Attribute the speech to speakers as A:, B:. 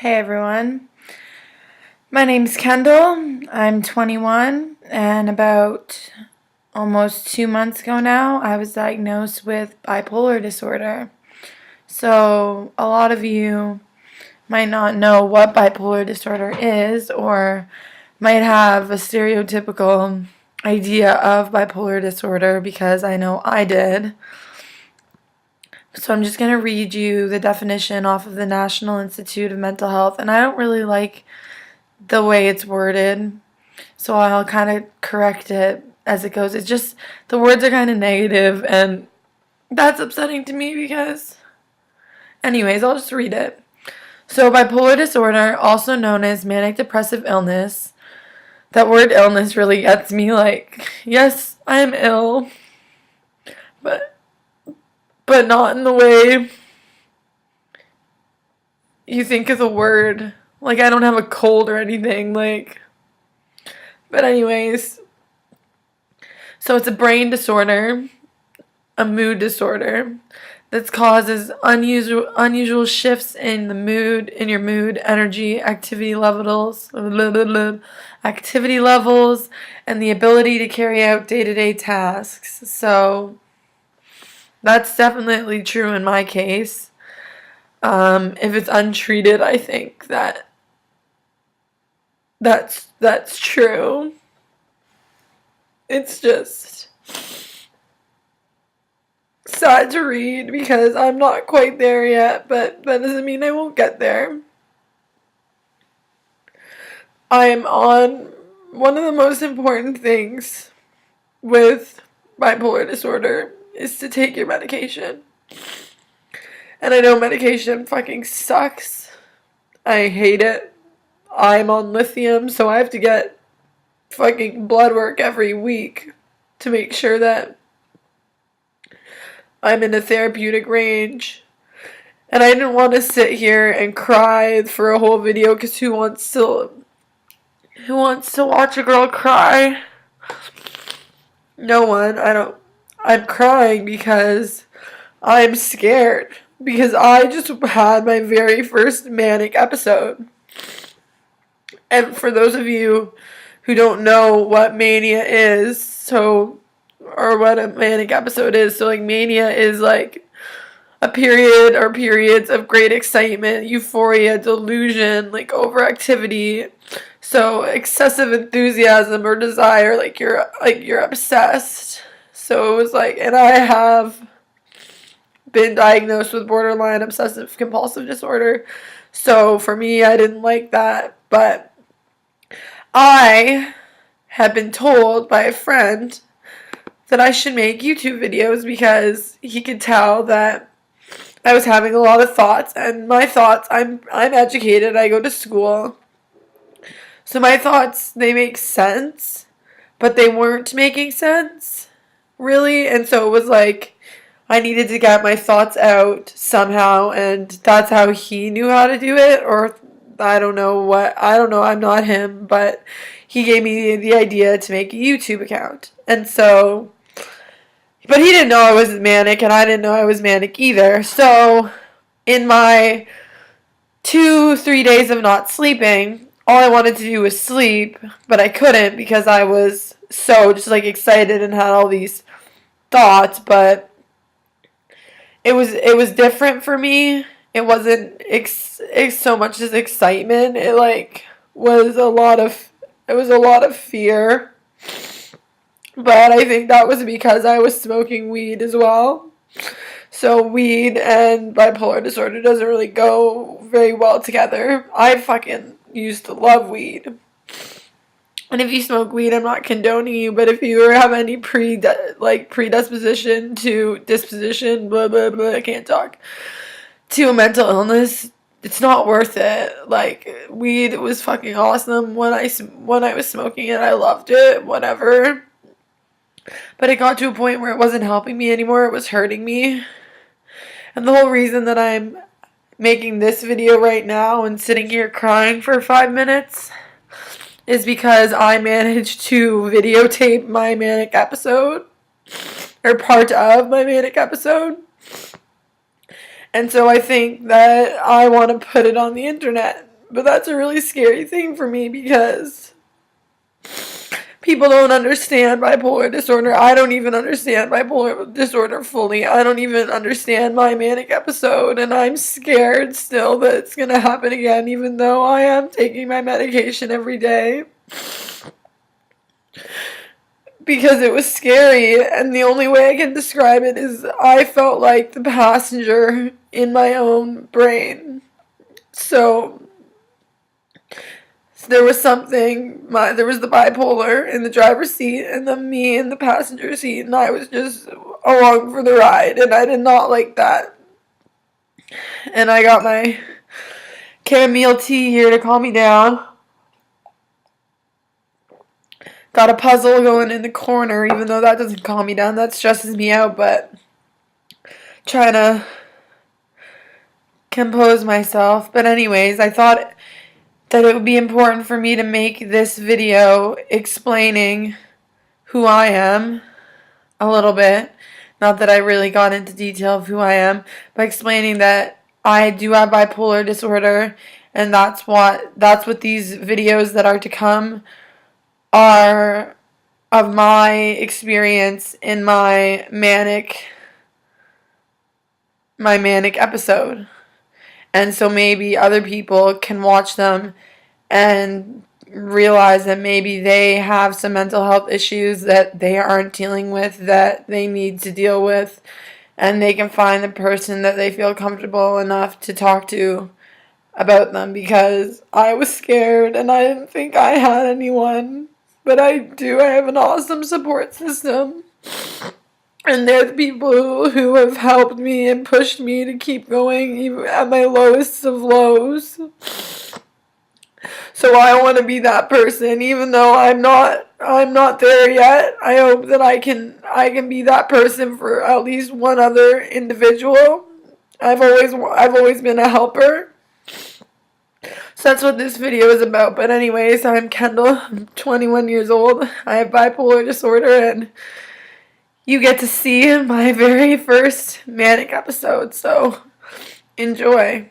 A: Hey everyone, my name's Kendall. I'm 21, and about almost 2 months ago now, I was diagnosed with bipolar disorder. So, a lot of you might not know what bipolar disorder is, or might have a stereotypical idea of bipolar disorder because I know I did. So I'm just going to read you the definition off of the National Institute of Mental Health, and I don't really like the way it's worded, so I'll kind of correct it as it goes. It's just the words are kind of negative, and that's upsetting to me because, anyways, I'll just read it. So, bipolar disorder, also known as manic depressive illness, that word illness really gets me. Like, yes, I am ill, but not in the way you think of the word. Like, I don't have a cold or anything, but anyways, so it's a brain disorder, a mood disorder that causes unusual shifts in your mood, energy, activity levels, and the ability to carry out day-to-day tasks. So that's definitely true in my case. If it's untreated, I think that's true. It's just sad to read because I'm not quite there yet, but that doesn't mean I won't get there. I am on one of the most important things with bipolar disorder is to take your medication. And I know medication fucking sucks. I hate it. I'm on lithium, so I have to get fucking blood work every week to make sure that I'm in a therapeutic range. And I didn't want to sit here and cry for a whole video because who wants to watch a girl cry? No one. I'm crying because I'm scared. Because I just had my very first manic episode. And for those of you who don't know what mania is, or what a manic episode is, so like mania is like a period or periods of great excitement, euphoria, delusion, like overactivity, so excessive enthusiasm or desire, like you're obsessed. So it was like, and I have been diagnosed with borderline obsessive compulsive disorder. So for me, I didn't like that, but I had been told by a friend that I should make YouTube videos because he could tell that I was having a lot of thoughts, and my thoughts, I'm educated, I go to school. So my thoughts, they make sense, but they weren't making sense, really, and so it was like I needed to get my thoughts out somehow, and that's how he knew how to do it, or I don't know, I'm not him, but he gave me the idea to make a YouTube account. And so, but he didn't know I was manic, and I didn't know I was manic either. So, in my 2-3 days of not sleeping, all I wanted to do was sleep, but I couldn't because I was so just like excited and had all these thoughts, but it was different for me. It wasn't so much as excitement. It like was a lot of fear. But I think that was because I was smoking weed as well. So weed and bipolar disorder doesn't really go very well together. I fucking used to love weed. And if you smoke weed, I'm not condoning you, but if you have any predisposition to disposition, blah, blah, blah, I can't talk, to a mental illness, it's not worth it. Like, weed was fucking awesome when I was smoking it. I loved it, whatever. But it got to a point where it wasn't helping me anymore. It was hurting me. And the whole reason that I'm making this video right now and sitting here crying for 5 minutes is because I managed to videotape my manic episode, or part of my manic episode. And so I think that I want to put it on the internet But that's a really scary thing for me because people don't understand bipolar disorder. I don't even understand bipolar disorder fully. I don't even understand my manic episode, and I'm scared still that it's going to happen again, even though I am taking my medication every day. Because it was scary, and the only way I can describe it is I felt like the passenger in my own brain. So there was there was the bipolar in the driver's seat, and then me in the passenger seat, and I was just along for the ride, and I did not like that. And I got my chamomile tea here to calm me down. Got a puzzle going in the corner, even though that doesn't calm me down. That stresses me out, but trying to compose myself. But anyways, I thought that it would be important for me to make this video explaining who I am a little bit. Not that I really got into detail of who I am, but explaining that I do have bipolar disorder, and that's what these videos that are to come are of my experience in my manic episode. And so maybe other people can watch them and realize that maybe they have some mental health issues that they aren't dealing with, that they need to deal with, and they can find the person that they feel comfortable enough to talk to about them, because I was scared and I didn't think I had anyone. But I do. I have an awesome support system. And they're the people who have helped me and pushed me to keep going even at my lowest of lows. So I want to be that person, even though I'm not there yet. I hope that I can be that person for at least one other individual. I've always been a helper. So that's what this video is about. But anyways, I'm Kendall. I'm 21 years old. I have bipolar disorder, and you get to see my very first manic episode. So enjoy.